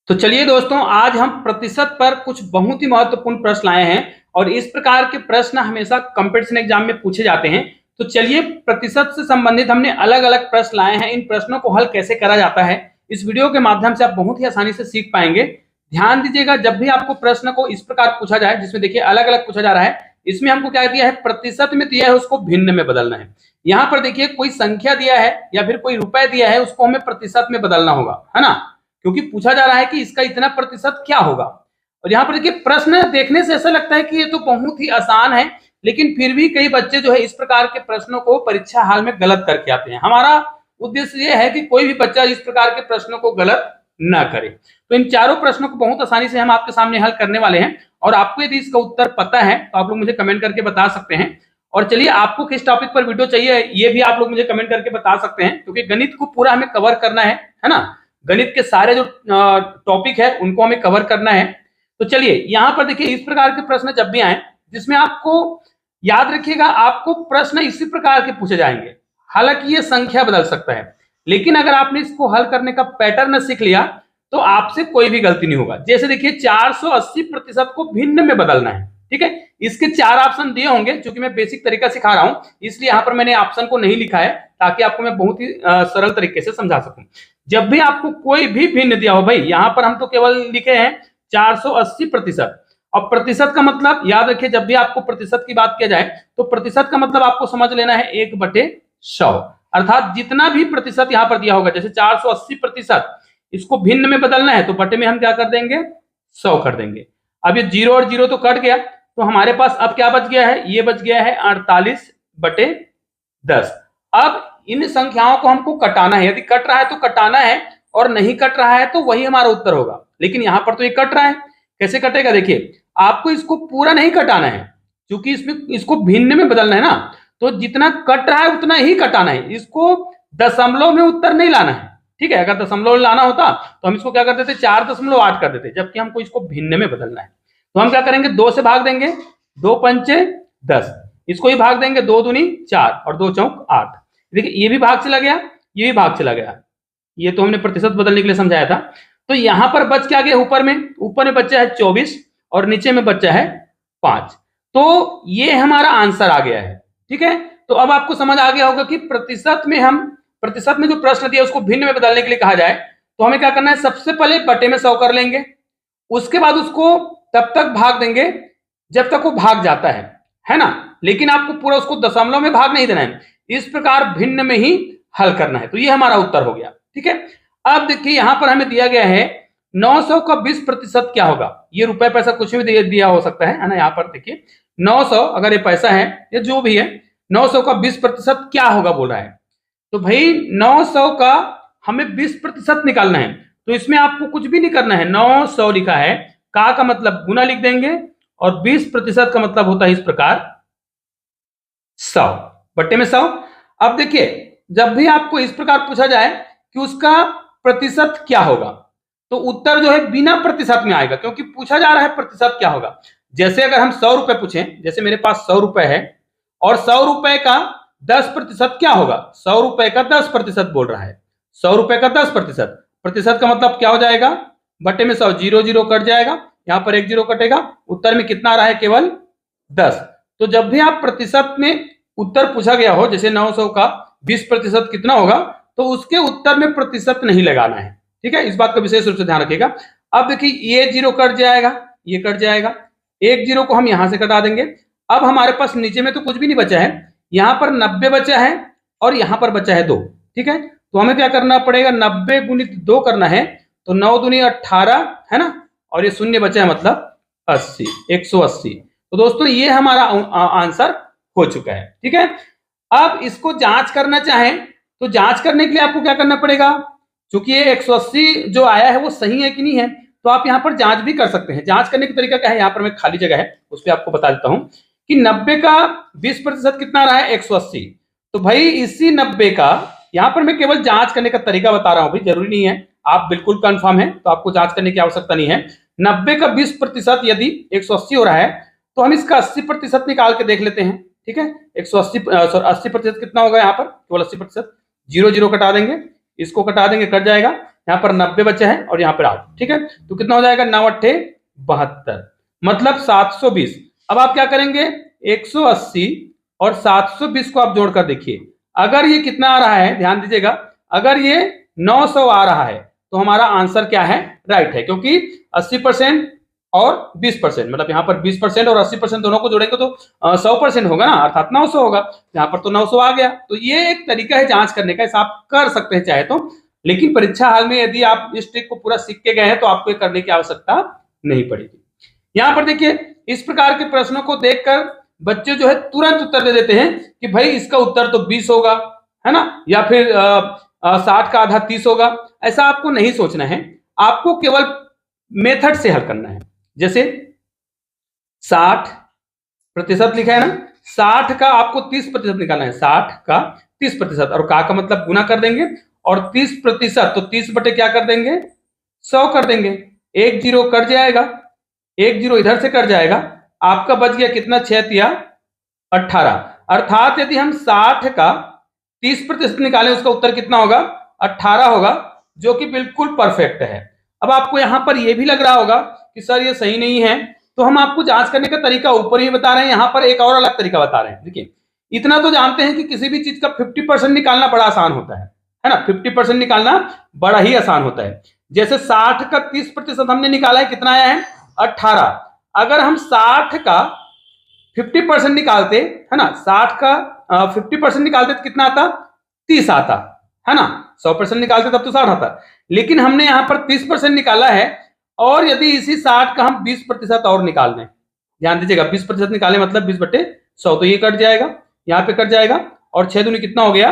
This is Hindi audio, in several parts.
तो चलिए दोस्तों, आज हम प्रतिशत पर कुछ बहुत ही महत्वपूर्ण प्रश्न लाए हैं और इस प्रकार के प्रश्न हमेशा कंपटीशन एग्जाम में पूछे जाते हैं। तो चलिए, प्रतिशत से संबंधित हमने अलग अलग प्रश्न लाए हैं। इन प्रश्नों को हल कैसे करा जाता है, इस वीडियो के माध्यम से आप बहुत ही आसानी से सीख पाएंगे। ध्यान दीजिएगा, जब भी आपको प्रश्न को इस प्रकार पूछा जाए, जिसमें देखिए अलग अलग पूछा जा रहा है, इसमें हमको क्या दिया है, प्रतिशत में दिया है, उसको भिन्न में बदलना है। यहाँ पर देखिए कोई संख्या दिया है या फिर कोई रुपए दिया है, उसको हमें प्रतिशत में बदलना होगा, है ना, क्योंकि पूछा जा रहा है कि इसका इतना प्रतिशत क्या होगा। और यहाँ पर देखिए प्रश्न देखने से ऐसा लगता है कि ये तो बहुत ही आसान है, लेकिन फिर भी कई बच्चे जो है इस प्रकार के प्रश्नों को परीक्षा हाल में गलत करके आते हैं। हमारा उद्देश्य ये है कि कोई भी बच्चा इस प्रकार के प्रश्नों को गलत ना करे। तो इन चारों प्रश्नों को बहुत आसानी से हम आपके सामने हल करने वाले हैं, और आपको यदि इसका उत्तर पता है तो आप लोग मुझे कमेंट करके बता सकते हैं। और चलिए, आपको किस टॉपिक पर वीडियो चाहिए ये भी आप लोग मुझे कमेंट करके बता सकते हैं, क्योंकि गणित को पूरा हमें कवर करना है ना। गणित के सारे जो टॉपिक है उनको हमें कवर करना है। तो चलिए, यहाँ पर देखिए इस प्रकार के प्रश्न जब भी आए, जिसमें आपको याद रखिएगा, आपको प्रश्न इसी प्रकार के पूछे जाएंगे। हालांकि ये संख्या बदल सकता है, लेकिन अगर आपने इसको हल करने का पैटर्न सीख लिया तो आपसे कोई भी गलती नहीं होगा। जैसे देखिए 480% को भिन्न में बदलना है, ठीक है। इसके 4 ऑप्शन दिए होंगे, क्योंकि मैं बेसिक तरीका सिखा रहा हूं, इसलिए यहां पर मैंने ऑप्शन को नहीं लिखा है, ताकि आपको मैं बहुत ही सरल तरीके से समझा सकूं। जब भी आपको कोई भी भिन्न दिया हो, भाई यहां पर हम तो केवल लिखे हैं 480%। और प्रतिशत का मतलब याद रखिए, जब भी आपको प्रतिशत की बात किया जाए तो प्रतिशत का मतलब आपको समझ लेना है 1/100, अर्थात जितना भी प्रतिशत यहां पर दिया होगा, जैसे 480%, इसको भिन्न में बदलना है तो बटे में हम क्या कर देंगे, 100 कर देंगे। अब ये 0 और 0 तो कट गया, तो हमारे पास अब क्या बच गया है, ये बच गया है 48/10। अब इन संख्याओं को हमको कटाना है, यदि कट रहा है तो कटाना है, और नहीं कट रहा है तो वही हमारा उत्तर होगा। लेकिन यहां पर तो ये कट रहा है, कैसे कटेगा, देखिए आपको इसको पूरा नहीं कटाना है, क्योंकि इसमें इसको भिन्न में बदलना है ना, तो जितना कट रहा है उतना ही कटाना है, इसको दशमलव में उत्तर नहीं लाना है, ठीक है। अगर दशमलव लाना होता तो हम इसको क्या कर देते, 4.8 कर देते, जबकि हमको इसको भिन्न में बदलना है। तो हम क्या करेंगे, 2 से भाग देंगे, 2 पंचे 10, इसको ही भाग देंगे, 2 दूनी 4 और 2 चौक 8। देखिए ये भी भाग चला गया, ये भी भाग चला गया, ये तो हमने प्रतिशत बदलने के लिए समझाया था। तो यहां पर बच क्या गया, ऊपर में बचा है 24 और नीचे में बचा है 5। तो ये हमारा आंसर आ गया है, ठीक है। तो अब आपको समझ आ गया होगा कि प्रतिशत में जो प्रश्न दिया उसको भिन्न में बदलने के लिए कहा जाए तो हमें क्या करना है, सबसे पहले बटे में 100 कर लेंगे, उसके बाद उसको तब तक भाग देंगे जब तक वो भाग जाता है ना। लेकिन आपको पूरा उसको दशमलव में भाग नहीं देना है, इस प्रकार भिन्न में ही हल करना है। तो ये हमारा उत्तर हो गया, ठीक है। अब देखिए यहां पर हमें दिया गया है 900 का 20% क्या होगा। ये रुपए पैसा कुछ भी दिया हो सकता है ना। यहाँ पर देखिए 900 अगर ये पैसा है या जो भी है, 900 का 20% क्या होगा बोल रहा है। तो भाई 900 का हमें 20% निकालना है, तो इसमें आपको कुछ भी नहीं करना है। 900 लिखा है, का मतलब गुना लिख देंगे, और 20% का मतलब होता है इस प्रकार 100 बट्टे में 100। अब देखिए जब भी आपको इस प्रकार पूछा जाए कि उसका प्रतिशत क्या होगा, तो उत्तर जो है बिना प्रतिशत में आएगा, क्योंकि पूछा जा रहा है प्रतिशत क्या होगा। जैसे अगर हम 100 रुपए पूछें, जैसे मेरे पास 100 रुपए है और 100 रुपए का 10% क्या होगा, 100 रुपए का 10% बोल रहा है, 100 रुपए का 10%। प्रतिशत का मतलब क्या हो जाएगा, बटे में 100, 0 0 कट जाएगा, यहां पर 1 0 कटेगा, उत्तर में कितना आ रहा है, केवल 10। तो जब भी आप प्रतिशत में उत्तर पूछा गया हो, जैसे 900 का 20% कितना होगा, तो उसके उत्तर में प्रतिशत नहीं लगाना है, ठीक है। इस बात का विशेष रूप से ध्यान रखिएगा। अब देखिए ये 0 कट जाएगा, ये कट जाएगा, 1 0 को हम यहां से कटा देंगे। अब हमारे पास नीचे में तो कुछ भी नहीं बचा है, यहां पर 90 बचा है और यहां पर बचा है 2, ठीक है। तो हमें क्या करना पड़ेगा, 90 गुणित 2 करना है, तो 9 दूनी 18 है ना, और ये शून्य बचा है मतलब 80, 180। तो दोस्तों ये हमारा आंसर हो चुका है, ठीक है। अब इसको जांच करना चाहें तो जांच करने के लिए आपको क्या करना पड़ेगा, क्योंकि ये 180 जो आया है वो सही है कि नहीं है, तो आप यहाँ पर जांच भी कर सकते हैं। जांच करने का तरीका क्या है, यहाँ पर मैं खाली जगह है उस पर आपको बता देता हूं कि 90 का 20% कितना रहा है, 180। तो भाई इसी 90 का, यहाँ पर मैं केवल जांच करने का तरीका बता रहा हूं, भाई जरूरी नहीं है आप बिल्कुल कंफर्म है तो आपको जांच करने की आवश्यकता नहीं है। 90 का 20% यदि 180 हो रहा है, तो हम इसका 80% निकाल के देख लेते हैं, ठीक है। 80% कितना होगा, यहाँ पर केवल 80%, 0 0 कटा देंगे, इसको कटा देंगे, कट जाएगा, यहाँ पर 90 बचा है और यहाँ पर 8, ठीक है। तो कितना हो जाएगा, 9 8 72, मतलब 720। अब आप क्या करेंगे, 180 और 720 को आप जोड़कर देखिए, अगर ये कितना आ रहा है, ध्यान दीजिएगा, अगर ये 900 आ रहा है तो हमारा आंसर क्या है, राइट है, क्योंकि 80% और 20%, मतलब यहाँ पर 20% और 80% दोनों को जोड़ेंगे तो 100% होगा ना, अर्थात 900 होगा। यहाँ पर तो 900 आ गया। तो ये एक तरीका है जांच करने का, इसे आप कर सकते हैं चाहे तो, लेकिन परीक्षा हाल में यदि आप इस ट्रिक को पूरा सीख के गए हैं तो आपको ये करने की आवश्यकता नहीं पड़ेगी। यहाँ पर देखिए, इस प्रकार के प्रश्नों को देखकर बच्चे जो है तुरंत उत्तर दे देते हैं कि भाई इसका उत्तर तो 20 होगा, है ना, या फिर 60 का आधा 30 होगा। ऐसा आपको नहीं सोचना है, आपको केवल मेथड से हल करना है। जैसे 60% लिखा है ना, 60 का आपको 30% निकालना है, 60 का 30%, और का मतलब गुना कर देंगे, और 30% तो 30 बटे क्या कर देंगे, 100 कर देंगे। एक जीरो कट जाएगा, एक जीरो इधर से कट जाएगा, आपका बच गया कितना, 6 तिया 18। अर्थात यदि हम 60 का 30% निकालें, उसका उत्तर कितना होगा, 18 होगा, जो कि बिल्कुल परफेक्ट है। अब आपको यहां पर यह भी लग रहा होगा कि सर ये सही नहीं है, तो हम आपको जांच करने का तरीका ऊपर ही बता रहे हैं, यहां पर एक और अलग तरीका बता रहे हैं। देखिए, इतना तो जानते हैं कि किसी भी चीज का 50% निकालना बड़ा आसान होता है ना, 50% निकालना बड़ा ही आसान होता है। जैसे 60 का 30% हमने निकाला है, कितना आया है, 18। अगर हम 60 का 50% निकालते, है ना, 60 का 50% निकालते तो कितना आता, 30 आता, है ना। 100% निकालते तब तो 60 आता, लेकिन हमने यहां पर 30% निकाला है, और यदि इसी 60 का हम 20% और निकाल दें, ध्यान दीजिएगा, 20% निकाले मतलब 20 बटे 100, तो ये कट जाएगा, यहाँ पे कट जाएगा, और 6 दूनी कितना हो गया,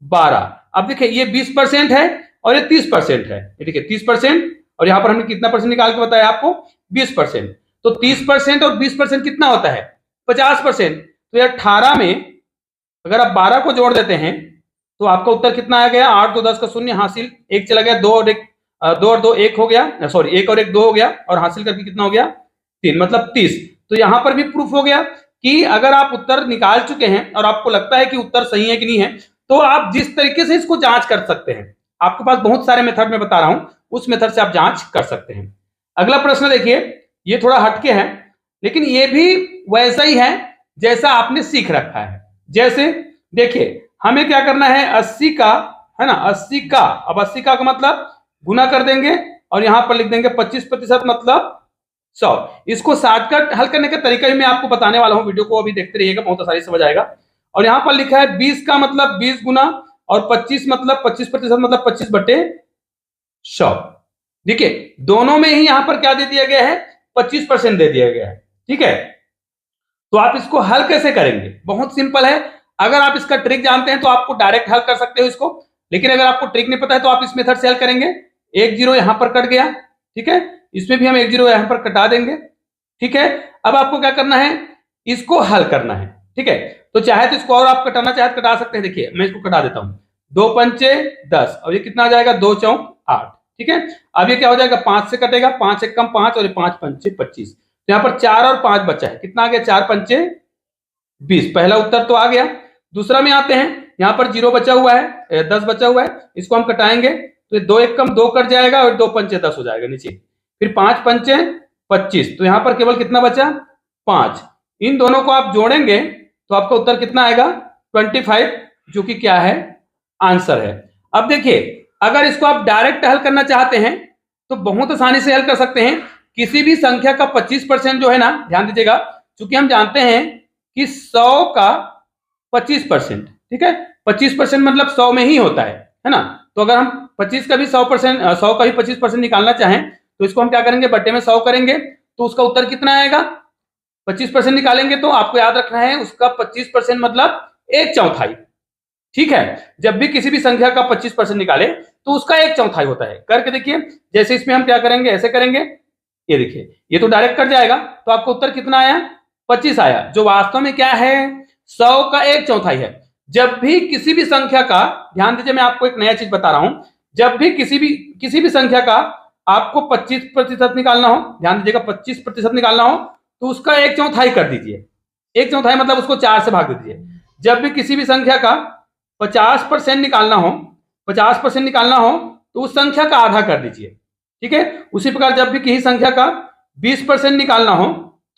12। अब देखिए, ये 20% है और ये 30% है, ये देखिए 30%, और यहां पर हमने कितना परसेंट निकाल के बताया आपको, 20%। तो 30% और 20% कितना होता है, 50%। तो ये 18 में अगर आप 12 को जोड़ देते हैं तो आपका उत्तर कितना आ गया, 8 2 10 का शून्य, हासिल 1 चला गया, 2 और 2 1 हो गया, सॉरी 1 और 1 2 हो गया, और हासिल करके कितना हो गया, 3, मतलब 30। तो यहां पर भी प्रूफ हो गया कि अगर आप उत्तर निकाल चुके हैं और आपको लगता है कि उत्तर सही है कि नहीं है, तो आप जिस तरीके से इसको जांच कर सकते हैं, आपके पास बहुत सारे मेथड में बता रहा हूं, उस मेथड से आप जांच कर सकते हैं। अगला प्रश्न देखिए, ये थोड़ा हटके है, लेकिन ये भी वैसा ही है जैसा आपने सीख रखा है। जैसे देखिए, हमें क्या करना है, 80 का, है ना, 80 का, अब 80 का मतलब गुना कर देंगे, और यहां पर लिख देंगे 25% मतलब 100। इसको शॉर्टकट हल करने का तरीका भी मैं आपको बताने वाला हूं, वीडियो को अभी देखते रहिएगा, बहुत आसानी से समझ आएगा। और यहां पर लिखा है 20 का मतलब 20 गुना, और 25 मतलब 25% मतलब 25 बटे 100। देखिए, दोनों में ही यहां पर क्या दे दिया गया है, 25% दे दिया गया है, ठीक है। तो आप इसको हल कैसे करेंगे, बहुत सिंपल है। अगर आप इसका ट्रिक जानते हैं तो आपको डायरेक्ट हल कर सकते हो इसको, लेकिन अगर आपको ट्रिक नहीं पता है तो आप इस मेथड से हल करेंगे। एक जीरो यहां पर कट गया, ठीक है, इसमें भी हम एक जीरो यहां पर कटा देंगे, ठीक है। अब आपको क्या करना है, इसको हल करना है, ठीक है। तो चाहे तो इसको और आप कटाना चाहे तो कटा सकते हैं। देखिए, मैं इसको कटा देता हूं, 2 पंचे 10, और ये कितना आ जाएगा, 2 चौक 8, ठीक है। अब ये क्या हो जाएगा, 5 से कटेगा, 5 एक कम 5, और 5 पंचे 25, तो यहाँ पर 4 और 5 बचा है, कितना आ गया, 4 पंचे 20। पहला उत्तर तो आ गया। दूसरा में आते हैं, यहाँ पर 0 बचा हुआ है, 10 बचा हुआ है, इसको हम कटाएंगे तो 2 एक कम 2 कट जाएगा, और 2 पंचे 10 हो जाएगा नीचे, फिर 5 पंचे 25, तो यहाँ पर केवल कितना बचा, 5। इन दोनों को आप जोड़ेंगे तो आपका उत्तर कितना आएगा, 25, जो कि क्या है, आंसर है। अब देखिए, अगर इसको आप डायरेक्ट हल करना चाहते हैं तो बहुत आसानी से हल कर सकते हैं। किसी भी संख्या का 25% जो है ना, ध्यान दीजिएगा, क्योंकि हम जानते हैं कि 100 का 25%, ठीक है, 25% मतलब 100 में ही होता है ना। तो अगर हम 25 का भी 100%, 100 का भी 25% निकालना चाहें तो इसको हम क्या करेंगे, बट्टे में 100 करेंगे, तो उसका उत्तर कितना आएगा, 25% निकालेंगे तो आपको याद रखना है उसका 25% मतलब 1/4, ठीक है। जब भी किसी भी संख्या का 25% निकाले तो उसका 1/4 होता है। करके देखिए, जैसे इसमें हम क्या करेंगे, ऐसे करेंगे, ये देखिए, ये तो डायरेक्ट कट जाएगा, तो आपको उत्तर कितना आया, 25 आया, जो वास्तव में क्या है, 100 का 1/4 है। जब भी किसी भी संख्या का, ध्यान दीजिए, मैं आपको एक नया चीज बता रहा हूं, जब भी किसी भी संख्या का आपको 25% निकालना हो, ध्यान दीजिएगा, 25% निकालना हो तो उसका 1/4 कर दीजिए। 1/4 मतलब उसको 4 से भाग दीजिए। जब भी किसी भी संख्या का 50% निकालना हो, 50% निकालना हो तो उस संख्या का आधा कर दीजिए, ठीक है। उसी प्रकार जब भी किसी संख्या का 20% निकालना हो,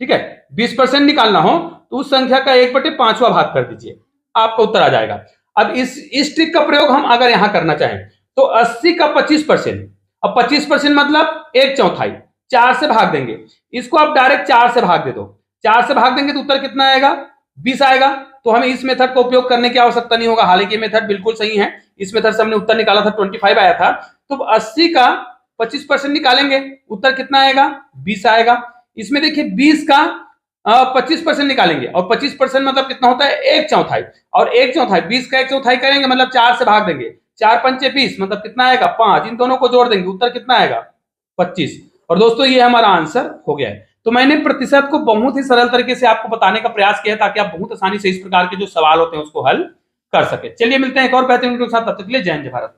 ठीक है, 20% निकालना हो तो उस संख्या का 1/5वां भाग कर दीजिए, आपका उत्तर आ जाएगा। अब इस ट्रिक का प्रयोग हम अगर यहां करना चाहें तो 80 का 25%, अब 25% मतलब 1/4, 4 से भाग देंगे, इसको आप डायरेक्ट 4 से भाग दे दो, 4 से भाग देंगे तो उत्तर कितना आएगा, 20 आएगा। तो हमें इस मेथड का उपयोग करने की आवश्यकता नहीं होगा, हालांकि ये मेथड बिल्कुल सही है, इस मेथड से हमने उत्तर निकाला था 25 आया था। तो 80 का 25% निकालेंगे, उत्तर कितना आएगा, 20 आएगा। इसमें देखिए 20 का 25% निकालेंगे और 25% मतलब कितना होता है, 1/4, और 1/4 20 का 1/4 करेंगे मतलब 4 से भाग देंगे, 4 पंचे 20 मतलब कितना आएगा, 5, इन दोनों को जोड़ देंगे, उत्तर कितना आएगा, 25। और दोस्तों ये हमारा आंसर हो गया है। तो मैंने प्रतिशत को बहुत ही सरल तरीके से आपको बताने का प्रयास किया ताकि आप बहुत आसानी से इस प्रकार के जो सवाल होते हैं उसको हल कर सके। चलिए मिलते हैं एक और बेहतरीन वीडियो के साथ, तब तक के लिए जय हिंद जय भारत।